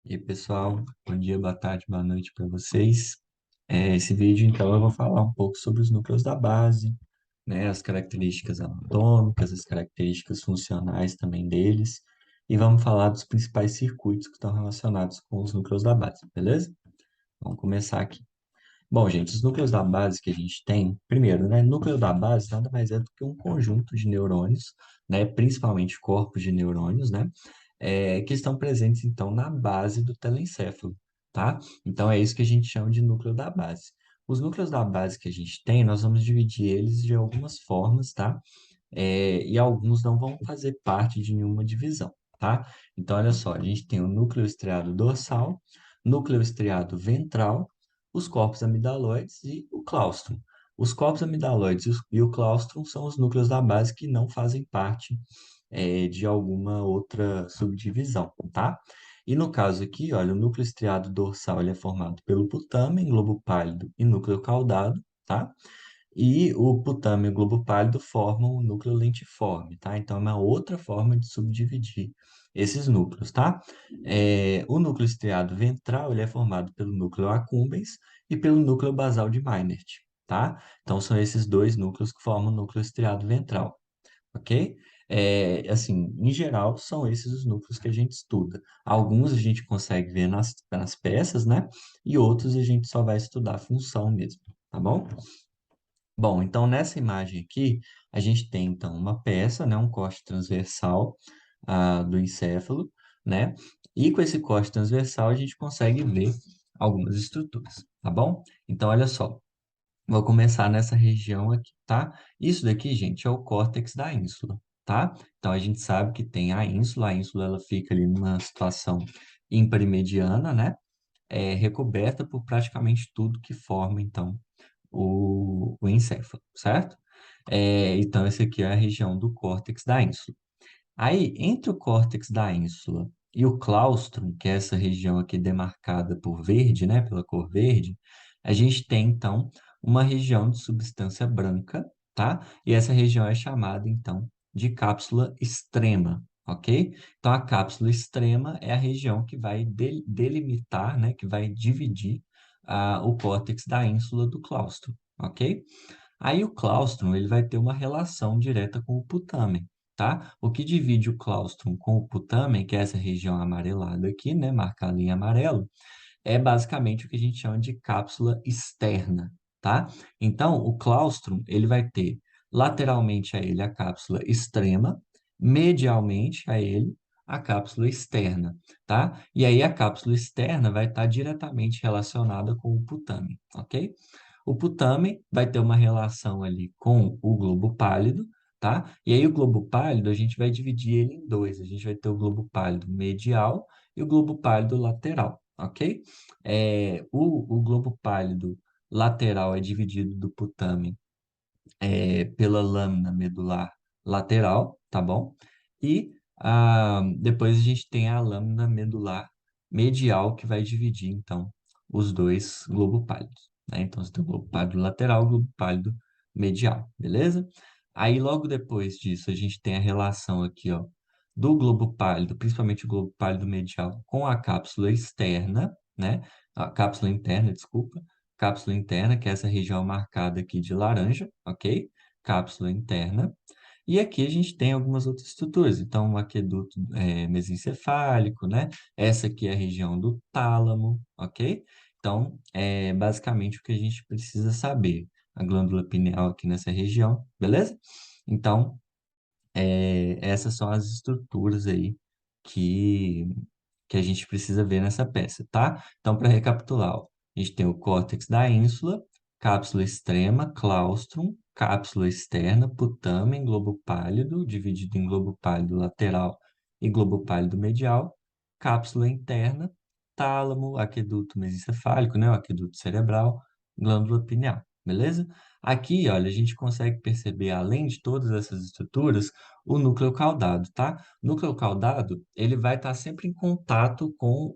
E aí, pessoal, bom dia, boa tarde, boa noite para vocês. Esse vídeo, então, eu vou falar um pouco sobre os núcleos da base, né, as características anatômicas, as características funcionais também deles, e vamos falar dos principais circuitos que estão relacionados com os núcleos da base, beleza? Vamos começar aqui. Bom, gente, os núcleos da base que a gente tem, primeiro, né, núcleo da base nada mais é do que um conjunto de neurônios, né, principalmente corpos de neurônios, né, que estão presentes, então, na base do telencéfalo, tá? Então, é isso que a gente chama de núcleo da base. Os núcleos da base que a gente tem, nós vamos dividir eles de algumas formas, tá? E alguns não vão fazer parte de nenhuma divisão, tá? Então, olha só, a gente tem o núcleo estriado dorsal, núcleo estriado ventral, os corpos amidaloides e o claustro. Os corpos amidaloides e o claustro são os núcleos da base que não fazem parte, de alguma outra subdivisão, tá? E no caso aqui, olha, o núcleo estriado dorsal ele é formado pelo putamen, globo pálido e núcleo caudado, tá? E o putame e o globo pálido formam o núcleo lentiforme, tá? Então, é uma outra forma de subdividir esses núcleos, tá? O núcleo estriado ventral, ele é formado pelo núcleo accumbens e pelo núcleo basal de Meynert, tá? Então, são esses dois núcleos que formam o núcleo estriado ventral, ok? Assim, em geral, são esses os núcleos que a gente estuda. Alguns a gente consegue ver nas peças, né? E outros a gente só vai estudar a função mesmo, tá bom? Bom, então nessa imagem aqui, a gente tem então uma peça, né, um corte transversal do encéfalo, né? E com esse corte transversal a gente consegue ver algumas estruturas, tá bom? Então olha só, vou começar nessa região aqui, tá? Isso daqui, gente, é o córtex da ínsula, tá? Então a gente sabe que tem a ínsula ela fica ali numa situação ímpar-mediana, né? Recoberta por praticamente tudo que forma então o encéfalo, certo? Então, essa aqui é a região do córtex da ínsula. Aí, entre o córtex da ínsula e o claustrum, que é essa região aqui demarcada por verde, né, pela cor verde, a gente tem, então, uma região de substância branca, tá? E essa região é chamada, então, de cápsula extrema, ok? Então, a cápsula extrema é a região que vai delimitar, né, que vai dividir o córtex da ínsula do claustro, ok? Aí o claustrum ele vai ter uma relação direta com o putamen, tá? O que divide o claustrum com o putamen, que é essa região amarelada aqui, né, marcada em amarelo, é basicamente o que a gente chama de cápsula externa, tá? Então, o claustrum, ele vai ter lateralmente a ele a cápsula extrema, medialmente a ele a cápsula externa, tá? E aí a cápsula externa vai estar diretamente relacionada com o putamen, ok? O putamen vai ter uma relação ali com o globo pálido, tá? E aí o globo pálido a gente vai dividir ele em dois. A gente vai ter o globo pálido medial e o globo pálido lateral, ok? O globo pálido lateral é dividido do putamen pela lâmina medular lateral, tá bom? E depois a gente tem a lâmina medular medial que vai dividir, então, os dois globo pálidos, né? Então, você tem o globo pálido lateral e o globo pálido medial, beleza? Aí, logo depois disso, a gente tem a relação aqui, ó, do globo pálido, principalmente o globo pálido medial, com a cápsula externa, né? A cápsula interna, desculpa. Cápsula interna, que é essa região marcada aqui de laranja, ok? Cápsula interna. E aqui a gente tem algumas outras estruturas. Então, o aqueduto mesencefálico, né? Essa aqui é a região do tálamo, ok? Então, é basicamente o que a gente precisa saber. A glândula pineal aqui nessa região, beleza? Então, essas são as estruturas aí que, que a gente precisa ver nessa peça, tá? Então, para recapitular, ó, a gente tem o córtex da ínsula, cápsula extrema, claustrum, cápsula externa, putamen, globo pálido, dividido em globo pálido lateral e globo pálido medial, cápsula interna, tálamo, aqueduto mesencefálico, né, o aqueduto cerebral, glândula pineal, beleza? Aqui, olha, a gente consegue perceber, além de todas essas estruturas, o núcleo caudado, tá? O núcleo caudado, ele vai estar sempre em contato com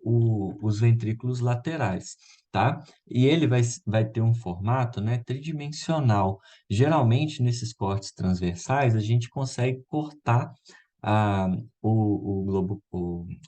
os ventrículos laterais, tá? E ele vai ter um formato, né, tridimensional. Geralmente, nesses cortes transversais, a gente consegue cortar o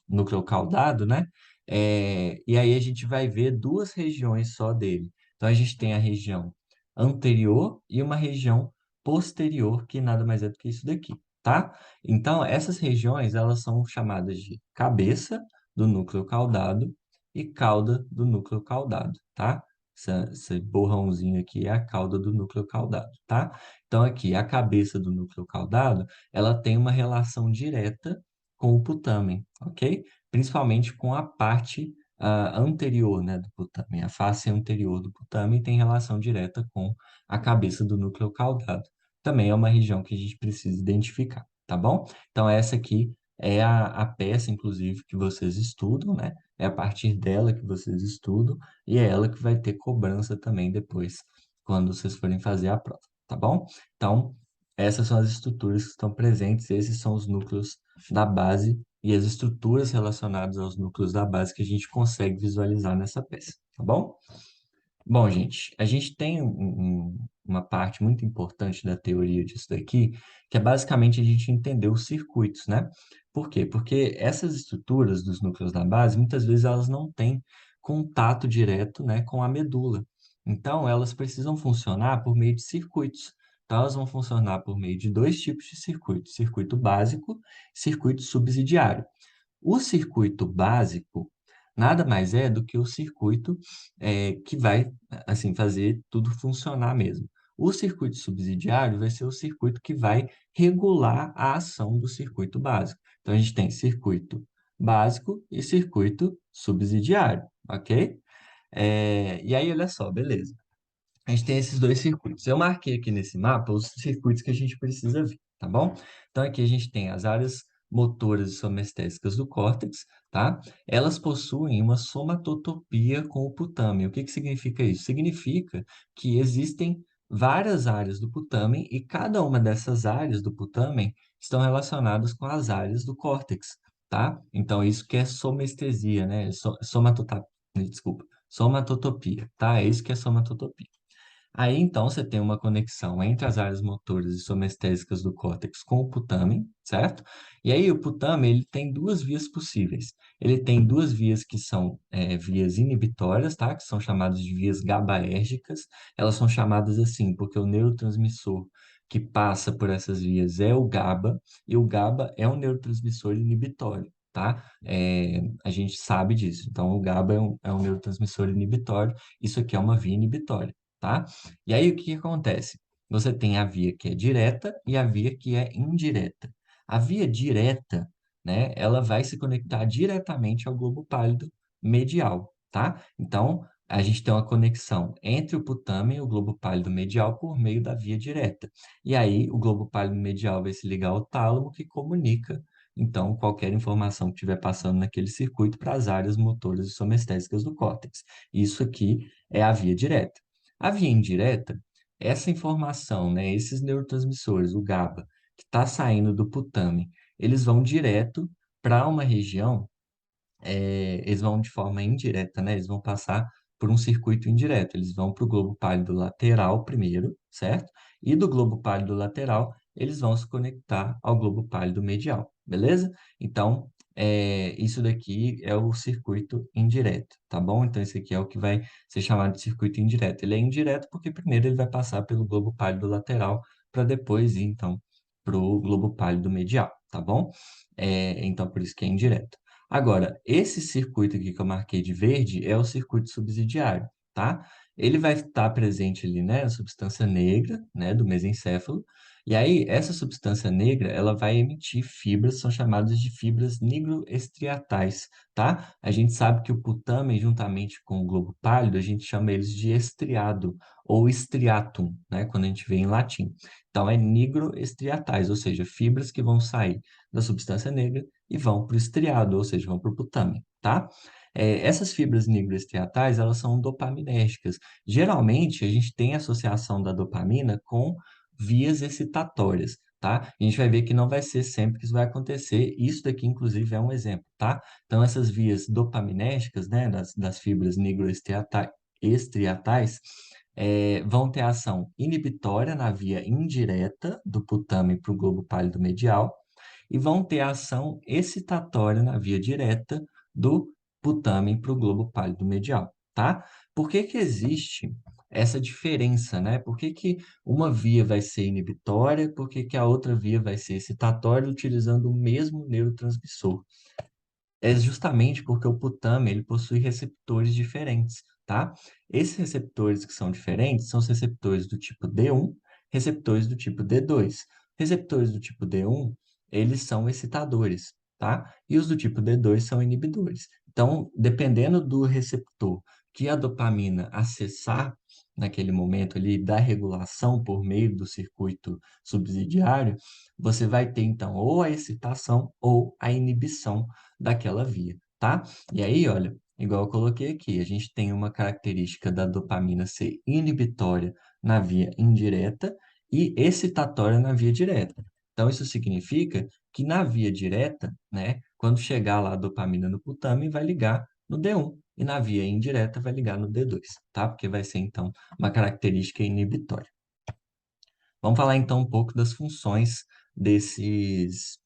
núcleo caudado, né? E aí a gente vai ver duas regiões só dele. Então a gente tem a região anterior e uma região posterior, que nada mais é do que isso daqui, tá? Então essas regiões, elas são chamadas de cabeça do núcleo caudado e cauda do núcleo caudado, tá? Esse borrãozinho aqui é a cauda do núcleo caudado, tá? Então aqui, a cabeça do núcleo caudado, ela tem uma relação direta com o putamen, ok? Principalmente com a parte anterior, né, do putamen. A face anterior do putamen tem relação direta com a cabeça do núcleo caudado. Também é uma região que a gente precisa identificar, tá bom? Então, essa aqui é a peça, inclusive, que vocês estudam, né? É a partir dela que vocês estudam e é ela que vai ter cobrança também depois, quando vocês forem fazer a prova, tá bom? Então, essas são as estruturas que estão presentes, esses são os núcleos da base e as estruturas relacionadas aos núcleos da base que a gente consegue visualizar nessa peça, tá bom? Bom, gente, a gente tem uma parte muito importante da teoria disso daqui, que é basicamente a gente entender os circuitos, né? Por quê? Porque essas estruturas dos núcleos da base, muitas vezes elas não têm contato direto, né, com a medula. Então, elas precisam funcionar por meio de circuitos. Então, elas vão funcionar por meio de dois tipos de circuito: circuito básico e circuito subsidiário. O circuito básico nada mais é do que o circuito que vai assim fazer tudo funcionar mesmo. O circuito subsidiário vai ser o circuito que vai regular a ação do circuito básico. Então a gente tem circuito básico e circuito subsidiário, ok? E aí, olha só, beleza. A gente tem esses dois circuitos. Eu marquei aqui nesse mapa os circuitos que a gente precisa ver, tá bom? Então, aqui a gente tem as áreas motoras e somestésicas do córtex, tá? Elas possuem uma somatotopia com o putame. O que que significa isso? Significa que existem várias áreas do putamen e cada uma dessas áreas do putamen estão relacionadas com as áreas do córtex, tá? Então, isso que é somestesia, né? Desculpa, somatotopia, tá? É isso que é somatotopia. Aí, então, você tem uma conexão entre as áreas motoras e somestésicas do córtex com o putamen, certo? E aí, o putamen, ele tem duas vias possíveis. Ele tem duas vias que são vias inibitórias, tá? Que são chamadas de vias GABAérgicas. Elas são chamadas assim porque o neurotransmissor que passa por essas vias é o GABA, e o GABA é um neurotransmissor inibitório, tá? A gente sabe disso. Então, o GABA é um neurotransmissor inibitório. Isso aqui é uma via inibitória, tá? E aí o que que acontece? Você tem a via que é direta e a via que é indireta. A via direta, né, ela vai se conectar diretamente ao globo pálido medial, tá? Então, a gente tem uma conexão entre o putamen e o globo pálido medial por meio da via direta. E aí, o globo pálido medial vai se ligar ao tálamo, que comunica, então, qualquer informação que estiver passando naquele circuito para as áreas motoras e somestésicas do córtex. Isso aqui é a via direta. A via indireta, essa informação, né, esses neurotransmissores, o GABA, que está saindo do putamen, eles vão direto para uma região, eles vão de forma indireta, né? Eles vão passar por um circuito indireto. Eles vão para o globo pálido lateral primeiro, certo? E do globo pálido lateral, eles vão se conectar ao globo pálido medial, beleza? Então, isso daqui é o circuito indireto, tá bom? Então, esse aqui é o que vai ser chamado de circuito indireto. Ele é indireto porque primeiro ele vai passar pelo globo pálido lateral para depois ir, então, para o globo pálido medial, tá bom? Então, por isso que é indireto. Agora, esse circuito aqui que eu marquei de verde é o circuito subsidiário, tá? Ele vai estar presente ali, né, a substância negra, né, do mesencéfalo. E aí, essa substância negra, ela vai emitir fibras, são chamadas de fibras nigroestriatais, tá? A gente sabe que o putamen, juntamente com o globo pálido, a gente chama eles de estriado ou striatum, né, quando a gente vê em latim. Então, é nigroestriatais, ou seja, fibras que vão sair da substância negra e vão para o estriado, ou seja, vão para o putame, tá? Essas fibras nigroestriatais, elas são dopaminérgicas. Geralmente, a gente tem associação da dopamina com vias excitatórias, tá? A gente vai ver que não vai ser sempre que isso vai acontecer. Isso daqui, inclusive, é um exemplo, tá? Então, essas vias dopaminérgicas, né, das fibras nigroestriatais, vão ter ação inibitória na via indireta do putame para o globo pálido medial, e vão ter ação excitatória na via direta do putamen para o globo pálido medial, tá? Por que que existe essa diferença, né? Por que que uma via vai ser inibitória, por que que a outra via vai ser excitatória utilizando o mesmo neurotransmissor? É justamente porque o putame ele possui receptores diferentes, tá? Esses receptores que são diferentes são os receptores do tipo D1, receptores do tipo D2. Receptores do tipo D1, eles são excitadores, tá? E os do tipo D2 são inibidores. Então, dependendo do receptor que a dopamina acessar naquele momento ali da regulação por meio do circuito subsidiário, você vai ter então ou a excitação ou a inibição daquela via, tá? E aí, olha, igual eu coloquei aqui, a gente tem uma característica da dopamina ser inibitória na via indireta e excitatória na via direta. Então, isso significa que na via direta, né, quando chegar lá a dopamina no putame, vai ligar no D1, e na via indireta vai ligar no D2, tá? Porque vai ser, então, uma característica inibitória. Vamos falar então um pouco das funções desses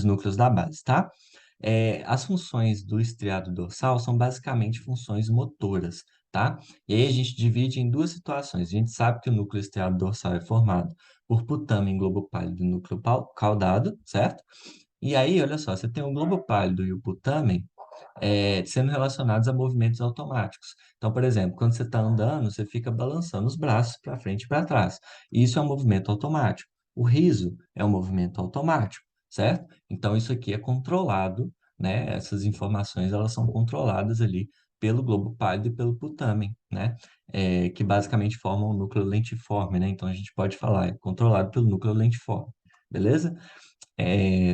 núcleos da base, tá? As funções do estriado dorsal são basicamente funções motoras, tá? E aí a gente divide em duas situações. A gente sabe que o núcleo estriado dorsal é formado por putamen, globo pálido e núcleo caudado, certo? E aí, olha só, você tem o globo pálido e o putamen sendo relacionados a movimentos automáticos. Então, por exemplo, quando você está andando, você fica balançando os braços para frente e para trás. Isso é um movimento automático. O riso é um movimento automático, certo? Então, isso aqui é controlado, né? Essas informações, elas são controladas ali pelo globo pálido e pelo putamen, né? Que basicamente formam o núcleo lentiforme, né? Então, a gente pode falar, é controlado pelo núcleo lentiforme, beleza?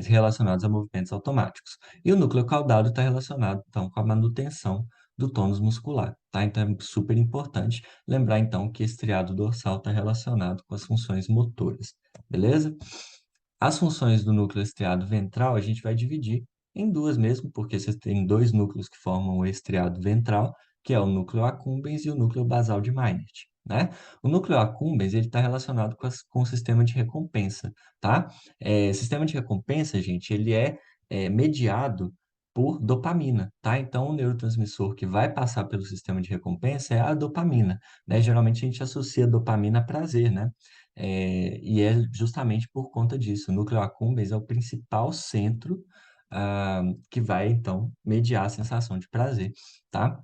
Relacionados a movimentos automáticos. E o núcleo caudado está relacionado, então, com a manutenção do tônus muscular, tá? Então, é super importante lembrar, então, que esse triado dorsal está relacionado com as funções motoras, beleza? As funções do núcleo estriado ventral a gente vai dividir em duas mesmo, porque você tem dois núcleos que formam o estriado ventral, que é o núcleo accumbens e o núcleo basal de Meynert, né? O núcleo accumbens ele está relacionado com o sistema de recompensa, tá? Sistema de recompensa, gente, ele é mediado por dopamina, tá? Então, o neurotransmissor que vai passar pelo sistema de recompensa é a dopamina, né? Geralmente a gente associa dopamina a prazer, né? E é justamente por conta disso. O núcleo accumbens é o principal centro que vai, então, mediar a sensação de prazer, tá?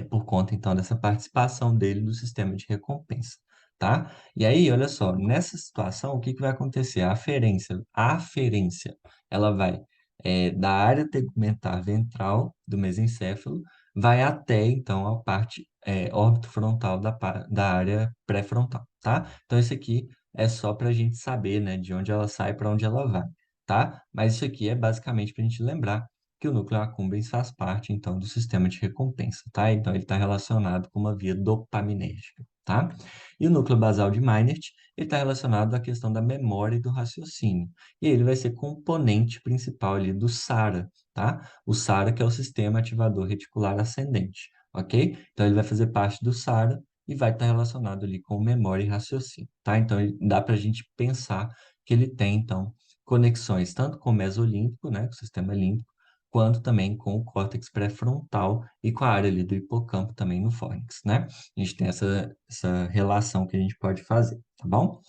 Por conta, então, dessa participação dele no sistema de recompensa, tá? E aí, olha só, nessa situação, o que que vai acontecer? A aferência, ela vai da área tegumentar ventral do mesencéfalo, vai até, então, a parte órbito-frontal da área pré-frontal, tá? Então, isso aqui é só para a gente saber, né, de onde ela sai para onde ela vai, tá? Mas isso aqui é basicamente para a gente lembrar que o núcleo accumbens faz parte, então, do sistema de recompensa, tá? Então, ele está relacionado com uma via dopaminérgica, tá? E o núcleo basal de Meynert, ele está relacionado à questão da memória e do raciocínio. E ele vai ser componente principal ali do SARA, tá? O SARA que é o sistema ativador reticular ascendente, ok? Então, ele vai fazer parte do SARA e vai estar relacionado ali com memória e raciocínio, tá? Então, dá para a gente pensar que ele tem, então, conexões tanto com o mesolímbico, né, com o sistema límbico, quanto também com o córtex pré-frontal e com a área ali do hipocampo também no fórnix, né? A gente tem essa relação que a gente pode fazer, tá bom?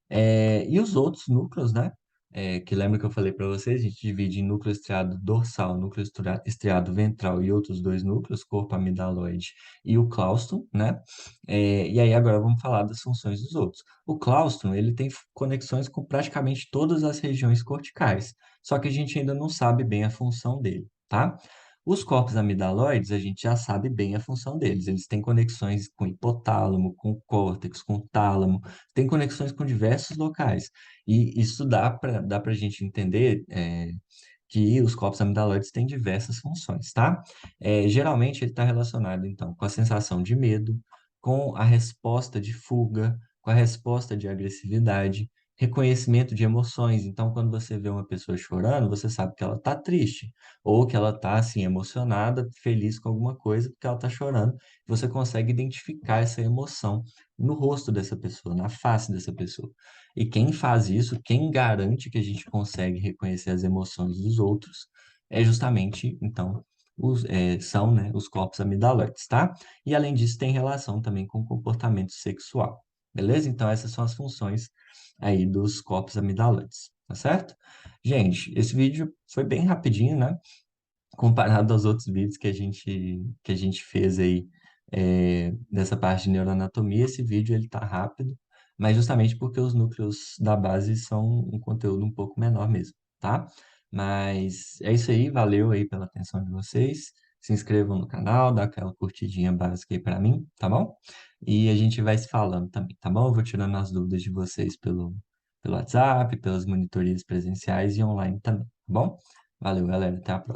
E os outros núcleos, né? Que lembra que eu falei para vocês, a gente divide em núcleo estriado dorsal, núcleo estriado ventral e outros dois núcleos, corpo amidaloide e o cláustro, né? E aí agora vamos falar das funções dos outros. O cláustro, ele tem conexões com praticamente todas as regiões corticais, só que a gente ainda não sabe bem a função dele, tá? Os corpos amidaloides, a gente já sabe bem a função deles. Eles têm conexões com hipotálamo, com córtex, com tálamo, tem conexões com diversos locais. E isso dá para a gente entender que os corpos amidaloides têm diversas funções, tá? Geralmente ele está relacionado, então, com a sensação de medo, com a resposta de fuga, com a resposta de agressividade, reconhecimento de emoções. Então, quando você vê uma pessoa chorando, você sabe que ela está triste, ou que ela está, assim, emocionada, feliz com alguma coisa, porque ela está chorando. Você consegue identificar essa emoção no rosto dessa pessoa, na face dessa pessoa. E quem faz isso, quem garante que a gente consegue reconhecer as emoções dos outros, é justamente, então, são, né, os corpos amidaloides, tá? E além disso, tem relação também com o comportamento sexual, beleza? Então, essas são as funções aí dos corpos amidaloides, tá certo? Gente, esse vídeo foi bem rapidinho, né? Comparado aos outros vídeos que a gente fez aí dessa parte de neuroanatomia, esse vídeo ele tá rápido, mas justamente porque os núcleos da base são um conteúdo um pouco menor mesmo, tá? Mas é isso aí, valeu aí pela atenção de vocês. Se inscrevam no canal, dá aquela curtidinha básica aí pra mim, tá bom? E a gente vai se falando também, tá bom? Eu vou tirando as dúvidas de vocês pelo WhatsApp, pelas monitorias presenciais e online também, tá bom? Valeu, galera. Até a próxima.